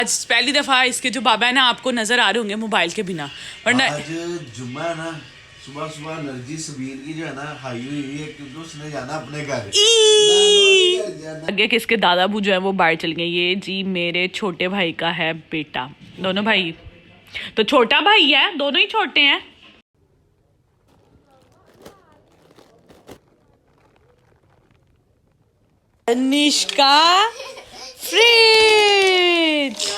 आज पहली दफा इसके जो बाबा है ना आपको नजर आ रहे होंगे मोबाइल के बिना, वरना आज जुम्मा है ना, सुबह सुबह एनर्जी सबीर की जो है ना हाई हुई है क्योंकि उसने जाना अपने घर। आगे कि इसके दादाबू जो है वो बाहर चल गए। ये जी मेरे छोटे भाई का है बेटा, दोनों भाई तो छोटा भाई है, दोनों ही छोटे हैं। निष्का फ्रिज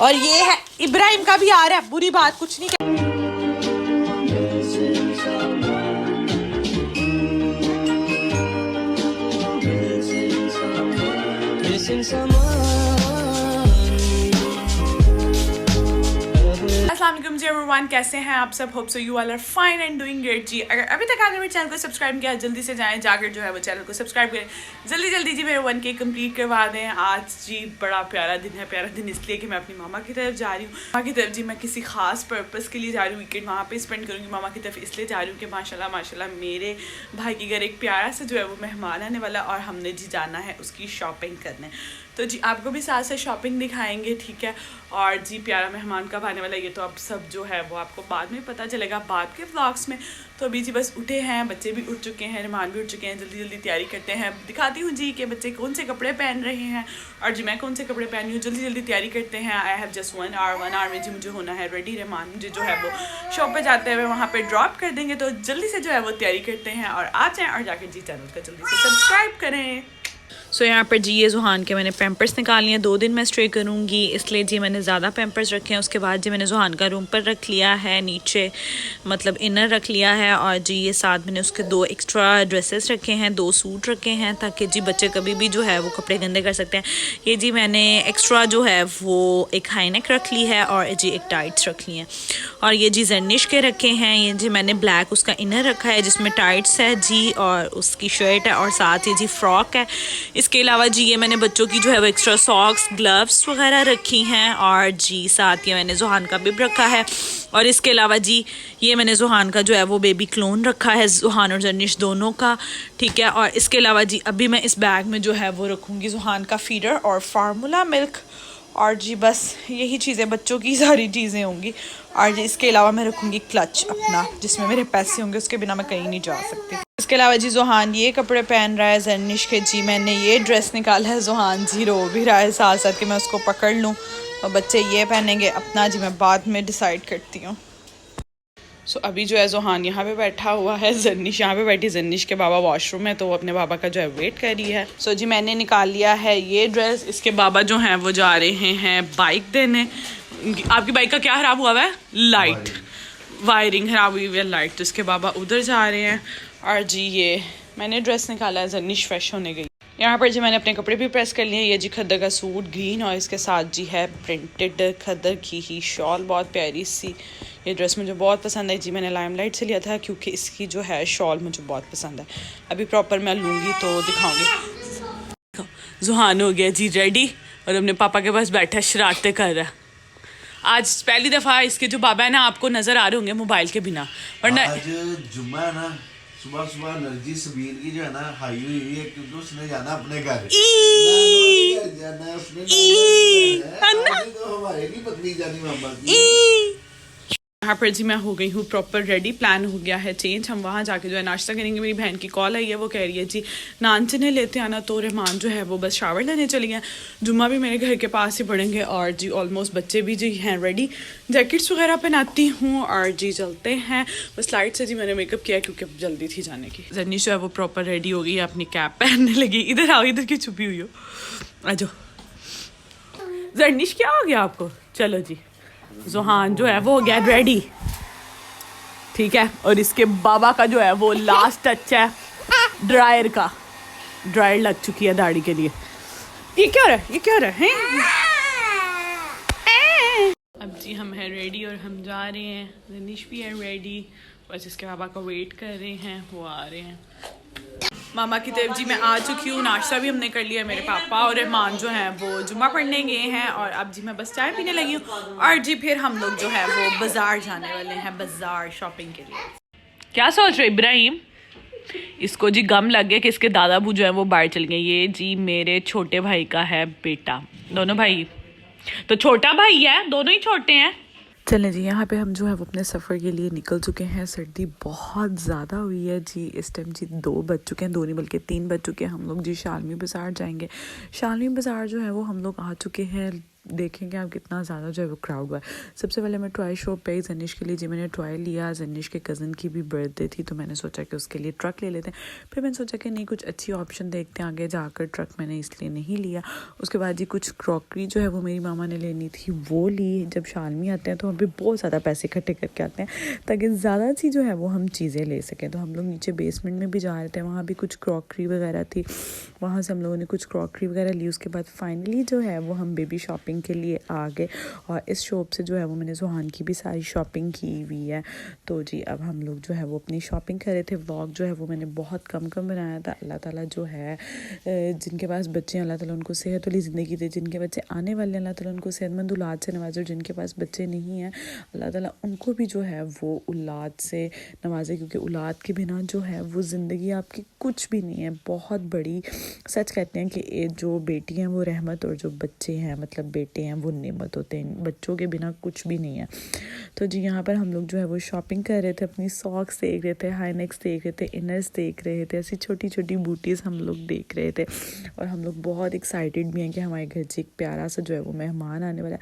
और ये है इब्राहिम का भी आ रहा है, बुरी बात कुछ नहीं। अस्सलाम जी एवरीवन, कैसे हैं आप सब? Hope so you all are fine and doing great जी। अगर अभी तक आपने मेरे चैनल को सब्सक्राइब किया जल्दी से जाएं, जाकर जो है वो चैनल को सब्सक्राइब करें, जल्दी जल्दी जी मेरे 1K कंप्लीट करवा दें। आज जी बड़ा प्यारा दिन है, प्यारा दिन इसलिए कि मैं अपनी मामा की तरफ जा रही हूँ। मामा की तरफ जी मैं किसी खास पर्पज़ के लिए जा रही हूँ, वीकेंड वहाँ पे स्पेंड करूँगी। मामा की तरफ इसलिए जा रही हूँ कि माशाल्लाह माशाल्लाह मेरे भाई के घर एक प्यारा सा जो है वो मेहमान आने वाला, और हमने जी जाना है उसकी शॉपिंग करने। तो जी आपको भी साथ से शॉपिंग दिखाएंगे, ठीक है। और जी प्यारा मेहमान कब आने वाला है ये तो अब सब जो है वो आपको बाद में पता चलेगा, बाद के व्लॉग्स में। तो अभी जी बस उठे हैं, बच्चे भी उठ चुके हैं, मेहमान भी उठ चुके हैं। जल्दी जल्दी तैयारी करते हैं, दिखाती हूँ जी कि बच्चे कौन से कपड़े पहन रहे हैं और जी मैं कौन से कपड़े पहनी हूँ। जल्दी जल्दी तैयारी करते हैं। आई हैव जस्ट 1 आवर में जी मुझे होना है रेडी। रहमान मुझे जो है वो शॉप पे जाते हुए वहाँ पे ड्रॉप कर देंगे, तो जल्दी से जो है वो तैयारी करते हैं और आ जाएँ और जाकर जी चैनल को जल्दी से सब्सक्राइब करें। सो यहाँ पर जी ये जुहान के मैंने पैम्पर्स निकाल लिए। 2 दिन मैं स्टे करूँगी इसलिए जी मैंने ज़्यादा पैम्पर्स रखे हैं। उसके बाद जी मैंने जुहान का रूम पर रख लिया है, नीचे मतलब इनर रख लिया है। और जी ये साथ मैंने उसके 2 एक्स्ट्रा ड्रेसेस रखे हैं, 2 सूट रखे हैं, ताकि जी बच्चे कभी भी जो है वो कपड़े गंदे कर सकते हैं। ये जी मैंने एक्स्ट्रा जो है वो एक हाई नेक रख ली है और जी एक टाइट्स रख ली हैं। और ये जी जर्निश के रखे हैं। ये जी मैंने ब्लैक उसका इनर रखा है जिसमें टाइट्स है जी, और उसकी शर्ट है, और साथ ही जी फ्रॉक है। इसके अलावा जी ये मैंने बच्चों की जो है वो एक्स्ट्रा सॉक्स ग्लव्स वगैरह रखी हैं, और जी साथ ये मैंने जुहान का बिब रखा है। और इसके अलावा जी ये मैंने जुहान का जो है वो बेबी क्लोन रखा है, जुहान और जर्निश दोनों का, ठीक है। और इसके अलावा जी अभी मैं इस बैग में जो है वो रखूँगी जुहान का फीडर और फार्मूला मिल्क, और जी बस यही चीज़ें बच्चों की सारी चीज़ें होंगी। और जी इसके अलावा मैं रखूँगी क्लच अपना, जिसमें मेरे पैसे होंगे, उसके बिना मैं कहीं नहीं जा सकती। इसके अलावा जी जुहान ये कपड़े पहन रहा है जर्निश के। जी मैंने ये ड्रेस निकाला है, जुहान जी रो भी रहा है साथ साथ कि मैं उसको पकड़ लूँ, और बच्चे ये पहनेंगे अपना, जी मैं बाद में डिसाइड करती हूँ। सो अभी जो है जुहान यहाँ पे बैठा हुआ है, जर्निश यहाँ पे बैठी। जर्निश के बाबा वॉशरूम है तो वो अपने बाबा का जो है वेट कर रही है। सो जी मैंने निकाल लिया है ये ड्रेस। इसके बाबा जो हैं वो जा रहे हैं बाइक देने। आपकी बाइक का क्या खराब हुआ है? लाइट वायरिंग खराब हुई हुई है, लाइट। तो इसके बाबा उधर जा रहे हैं। और जी ये मैंने ड्रेस निकाला है, जर्निश फ्रेश होने गई। यहाँ पर जी मैंने अपने कपड़े भी प्रेस कर लिए। ये जी खद्दर का सूट ग्रीन, और इसके साथ जी है प्रिंटेड खद्दर की ही शॉल, बहुत प्यारी सी। ये ड्रेस मुझे बहुत पसंद है जी, मैंने लाइमलाइट से लिया था क्योंकि इसकी जो है शॉल मुझे बहुत पसंद है। अभी प्रॉपर मैं लूँगी तो दिखाऊँगी। जुहान हो गया जी रेडी और अपने पापा के पास बैठा शरारतें कर रहा है। आज पहली दफ़ा इसके जो बाबा है ना आपको नज़र आ रहे होंगे मोबाइल के बिना, वरना आज जुम्मा है ना, सुबह सुबह एनर्जी सबीर की जो है ना हाई हुई है क्योंकि उसने जाना अपने घर। जाना उसने तो हमारे नहीं पकड़ी जानी मामा की। यहाँ पर जी मैं हो गई हूँ प्रॉपर रेडी। प्लान हो गया है चेंज, हम वहाँ जाके जो है नाश्ता करेंगे। मेरी बहन की कॉल आई है, वो कह रही है जी नान चने लेते आना। तो रहमान जो है वो बस शावर लेने चली गए। जुम्मा भी मेरे घर के पास ही पढ़ेंगे, और जी ऑलमोस्ट बच्चे भी जी हैं रेडी। जैकेट्स वगैरह पहनाती हूँ और जी चलते हैं। बस लाइट से जी मैंने मेकअप किया क्योंकि अब जल्दी थी जाने की। जर्नी जो है वो प्रॉपर रेडी हो गई है, अपनी कैप पहनने लगी। इधर आओ, इधर क्यों छुपी हुई हो? आ जाओ। जर्निश क्या हो गया आपको? चलो जी जुहान जो है वो हो गया रेडी, ठीक है। और इसके बाबा का जो है वो लास्ट टच है ड्रायर का। ड्रायर लग चुकी है दाढ़ी के लिए। ये क्या रहा है? ये क्या रहा है? अब जी हम हैं रेडी और हम जा रहे हैं। जर्निश भी है रेडी, बस इसके बाबा का वेट कर रहे हैं, वो आ रहे हैं। मामा की तरफ जी मैं आ चुकी हूँ। नाश्ता भी हमने कर लिया। मेरे पापा और रहमान जो हैं वो जुम्मा पढ़ने गए हैं, और अब जी मैं बस चाय पीने लगी हूँ। और जी फिर हम लोग जो है वो बाज़ार जाने वाले हैं, बाज़ार शॉपिंग के लिए। क्या सोच रहे इब्राहिम? इसको जी गम लग गया कि इसके दादाबू जो है वो बाहर चल गए। ये जी मेरे छोटे भाई का है बेटा, दोनों भाई तो छोटा भाई है, दोनों ही छोटे हैं। चलें जी, यहाँ पे हम जो है वो अपने सफ़र के लिए निकल चुके हैं। सर्दी बहुत ज़्यादा हुई है जी। इस टाइम जी 2 बज चुके हैं, 2 नहीं बल्कि 3 बज चुके हैं। हम लोग जी शालमी बाज़ार जाएंगे। शालमी बाज़ार जो है वो हम लोग आ चुके हैं। देखेंगे आप कितना ज़्यादा जो है वो क्राउड हुआ है। सबसे पहले मैं टॉय शॉप पे जनिश के लिए जी मैंने टॉय लिया। जनिश के कज़न की भी बर्थडे थी तो मैंने सोचा कि उसके लिए ट्रक ले लेते हैं। फिर मैंने सोचा कि नहीं, कुछ अच्छी ऑप्शन देखते हैं आगे जाकर। ट्रक मैंने इसलिए नहीं लिया। उसके बाद जी कुछ क्रॉकरी जो है वो मेरी मामा ने लेनी थी, वो ली। जब शालमी आते हैं तो हम भी बहुत ज़्यादा पैसे इकट्ठे करके आते हैं ताकि ज़्यादा सी जो है वो हम चीज़ें ले सकें। तो हम लोग नीचे बेसमेंट में भी जा रहे थे, वहाँ भी कुछ क्रॉकरी वगैरह थी, वहाँ से हम लोगों ने कुछ क्रॉकरी वगैरह ली। उसके बाद फाइनली जो है वो हम बेबी शॉपिंग के लिए आ गए। और इस शॉप से जो है वो मैंने जुहान की भी सारी शॉपिंग की हुई है। तो जी अब हम लोग जो है वो अपनी शॉपिंग कर रहे थे। व्लॉग जो है वो मैंने बहुत कम बनाया था। अल्लाह ताला जो है जिनके पास बच्चे हैं अल्लाह ताला उनको सेहत वाली ज़िंदगी दे, जिनके बच्चे आने वाले हैं अल्लाह ताला उनको सेहतमंद औलाद से नवाजे, और जिनके पास बच्चे नहीं हैं अल्लाह ताला उनको भी जो है वो औलाद से नवाजे, क्योंकि औलाद के बिना जो है वो ज़िंदगी आपकी कुछ भी नहीं है। बहुत बड़ी सच कहते हैं कि जो बेटी हैं वो रहमत और जो बच्चे हैं मतलब बेटे हैं वो नेमत होते हैं। बच्चों के बिना कुछ भी नहीं है। तो जी यहाँ पर हम लोग जो है वो शॉपिंग कर रहे थे, अपनी सॉक्स देख रहे थे, हाई नेक्स देख रहे थे, इनर्स देख रहे थे, ऐसी छोटी छोटी बूटीज़ हम लोग देख रहे थे। और हम लोग बहुत एक्साइटेड भी हैं कि हमारे घर से एक प्यारा सा जो है वो मेहमान आने वाला है।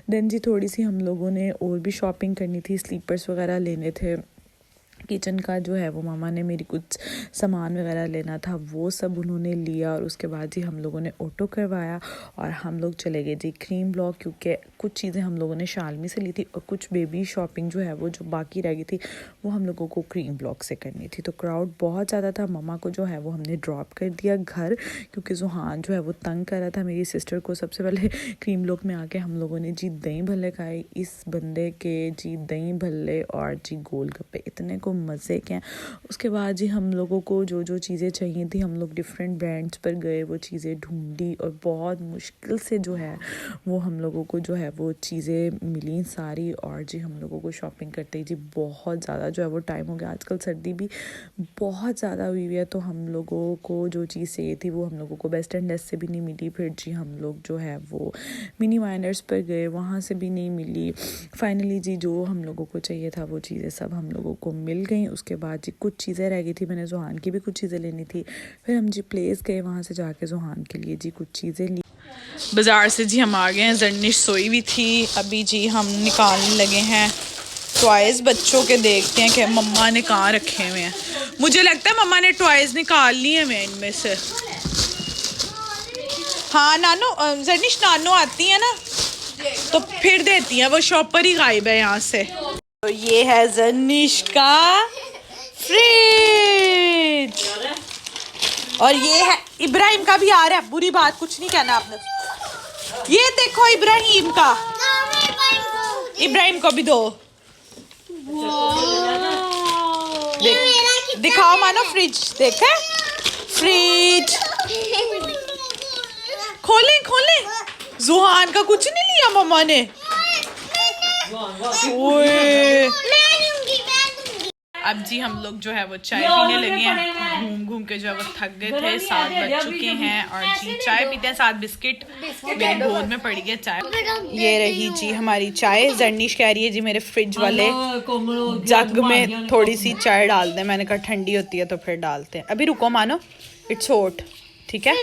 देन जी थोड़ी सी हम लोगों ने और भी शॉपिंग करनी थी, स्लीपर्स वगैरह लेने थे, किचन का जो है वो मामा ने मेरी कुछ सामान वगैरह लेना था वो सब उन्होंने लिया। और उसके बाद जी हम लोगों ने ऑटो करवाया और हम लोग चले गए जी क्रीम ब्लॉक, क्योंकि कुछ चीज़ें हम लोगों ने शालमी से ली थी और कुछ बेबी शॉपिंग जो है वो जो बाकी रह गई थी वो हम लोगों को क्रीम ब्लॉक से करनी थी। तो क्राउड बहुत ज़्यादा था। मामा को जो है वो हमने ड्रॉप कर दिया घर, क्योंकि जुहान जो है वो तंग कर रहा था मेरी सिस्टर को। सबसे पहले क्रीम ब्लॉक में आके हम लोगों ने जी दही भल्ले खाए। इस बंदे के जी दही भल्ले और जी गोलगप्पे इतने को मज़े के हैं। उसके बाद जी हम लोगों को जो जो चीज़ें चाहिए थी हम लोग डिफरेंट ब्रांड्स पर गए, वो चीज़ें ढूंढी और बहुत मुश्किल से जो है वो हम लोगों को जो है वो चीज़ें मिली सारी। और जी हम लोगों को शॉपिंग करते ही जी बहुत ज़्यादा जो है वो टाइम हो गया। आजकल सर्दी भी बहुत ज़्यादा हुई है तो हम लोगों को जो चीज़ चाहिए थी वो हम लोगों को बेस्ट एंड लेस से भी नहीं मिली। फिर जी हम लोग जो है वो मिनी माइनर्स पर गए, वहाँ से भी नहीं मिली। फाइनली जी जो हम लोगों को चाहिए था वो चीज़ें सब हम लोगों को मिल गई। उसके बाद जी कुछ चीज़ें रह गई थी, मैंने जुहान की भी कुछ चीज़ें लेनी थी। फिर हम जी प्लेस गए, वहाँ से जाके जुहान के लिए जी कुछ चीज़ें ली। बाज़ार से जी हम आ गए हैं। जर्निश सोई हुई थी, अभी जी हम निकालने लगे हैं टॉयज़ बच्चों के। देखते हैं कि मम्मा ने कहाँ रखे हुए हैं। मुझे लगता है मम्मा ने टॉयज़ निकाल लिए हैं इनमें से। हाँ नानो, जर्निश नानो आती है ना तो फिर देती हैं, वो शॉप पर ही गायब है यहाँ से। तो ये है जर्निश का फ्रिज और ये है इब्राहिम का भी आ रहा है। बुरी बात कुछ नहीं कहना आपने। ये देखो इब्राहिम का, इब्राहिम को भी दो। दिखाओ मानो फ्रिज, देखे फ्रिज खोले खोले। जुहान का कुछ नहीं लिया मम्मा ने। ओए अब जी हम लोग जो है वो चाय पीने लगे हैं। घूम घूम के जो है वो थक गए थे, 7 बज चुके हैं और जी चाय पीते हैं। 7 बिस्किट मेरी गोद में पड़ी है चाय। ये रही जी हमारी चाय। जर्निश कह रही है जी मेरे फ्रिज वाले जग में थोड़ी सी चाय डाल दें। मैंने कहा ठंडी होती है तो फिर डालते हैं। अभी रुको मानो, इट्स हॉट, ठीक है।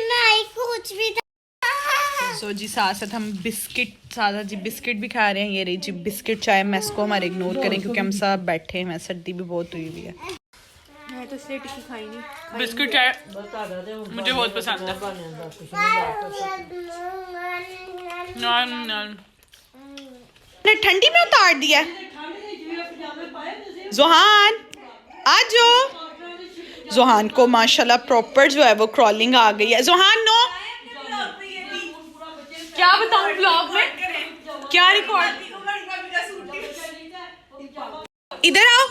सो जी साथ साथ हम बिस्किट जी बिस्किट भी खा रहे हैं। ये रही जी बिस्किट चाय। मैं इसको हमारे इग्नोर करें क्योंकि हम सब बैठे हैं, सर्दी भी बहुत हुई हुई है। मैं तो इसलिए टिक्की खाई नहीं। बिस्किट चाय मुझे बहुत पसंद है। ने ठंडी में उतार दिया। जुहान आज जुहान को माशाल्लाह प्रॉपर जो है वो क्रॉलिंग आ गई है। जुहान नो क्या बताऊं ब्लॉग में क्या रिकॉर्ड। इधर आओ।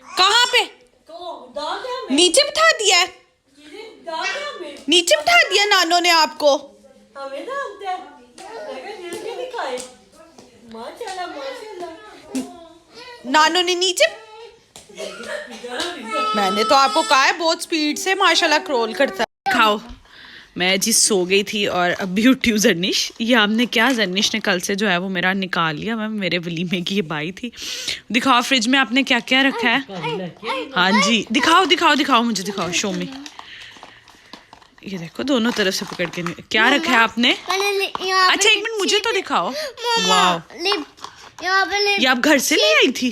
कहाँ पे? नीचे बिठा दिया है, नीचे बिठा दिया नानो ने आपको। नानो ने नीचे, मैंने तो आपको कहा है बहुत स्पीड से माशाल्लाह क्रॉल करता है। खाओ मैं जी सो गई थी और अभी उठी हूँ। जर्निश, ये आपने क्या, जर्निश ने कल से जो है वो मेरा निकाल लिया। मैं मेरे वलीमे की ये बाई थी। दिखाओ फ्रिज में आपने क्या क्या रखा है। हाँ जी, दिखाओ दिखाओ दिखाओ, मुझे दिखाओ, शो में। ये देखो दोनों तरफ से पकड़ के क्या रखा है आपने। अच्छा एक मिनट, मुझे तो दिखाओ। वाह, ये आप घर से ले आई थी।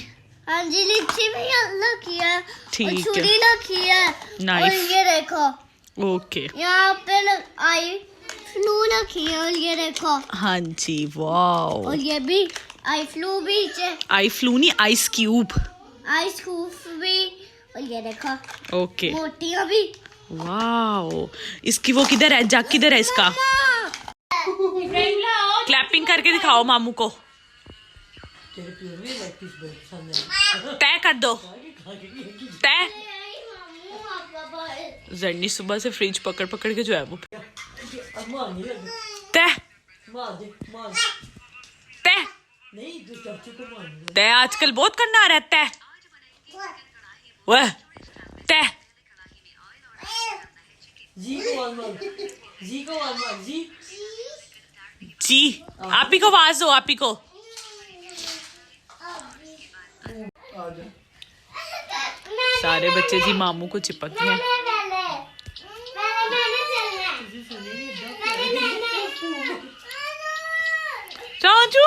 हाँ जी, लिपसी में यहाँ किया, ठीक है, छुरी रखी है, नाइफ। और ये देखो ओके, यहाँ पे आई फ्लू रखी है, और ये देखो। हाँ जी, वाओ। और ये भी आई फ्लू भी है, आई फ्लू नहीं, आइस क्यूब। आई स्कूफ भी, और ये देखो ओके, मोटियाँ भी। वाओ, इसकी वो किधर है, जग किधर है इसका। क्लैपिंग करके दिखाओ मामू को। तय कर दो, तय। जर्नी सुबह से फ्रिज पकड़ पकड़ के जो है वो तय तय तय आजकल बहुत करना रहता है। वह तय जी, आप ही को आवाज दो, आप ही को। सारे बच्चे जी मामू को चिपक गए। चाचू